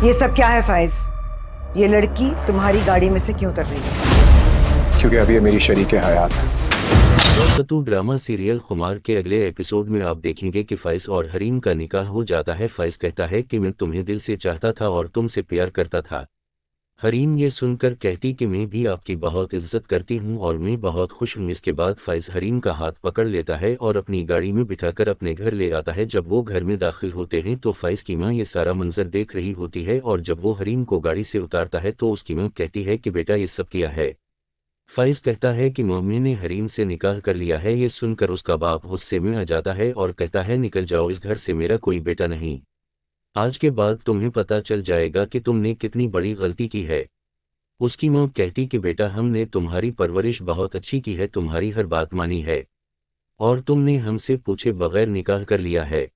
ये सब क्या है फाइज? ये लड़की तुम्हारी गाड़ी में से क्यों उतर रही है? क्योंकि अभी ये मेरी शरीक हयात है। सत्तू ड्रामा सीरियल खुमार के अगले एपिसोड में आप देखेंगे कि फैज और हरीम का निकाह हो जाता है। फैज कहता है कि मैं तुम्हें दिल से चाहता था और तुमसे प्यार करता था। हरीम ये सुनकर कहती कि मैं भी आपकी बहुत इज्जत करती हूँ और मैं बहुत खुश हूँ। इसके बाद फैज हरीम का हाथ पकड़ लेता है और अपनी गाड़ी में बिठाकर अपने घर ले आता है। जब वो घर में दाखिल होते हैं तो फैज की माँ ये सारा मंजर देख रही होती है और जब वो हरीम को गाड़ी से उतारता है तो उसकी माँ कहती है कि बेटा ये सब किया है। फैज कहता है कि मम्मी ने हरीम से निकाह कर लिया है। ये सुनकर उसका बाप गुस्से में आ जाता है और कहता है निकल जाओ इस घर से, मेरा कोई बेटा नहीं। आज के बाद तुम्हें पता चल जाएगा कि तुमने कितनी बड़ी गलती की है। उसकी माँ कहती कि बेटा हमने तुम्हारी परवरिश बहुत अच्छी की है, तुम्हारी हर बात मानी है और तुमने हमसे पूछे बगैर निकाह कर लिया है।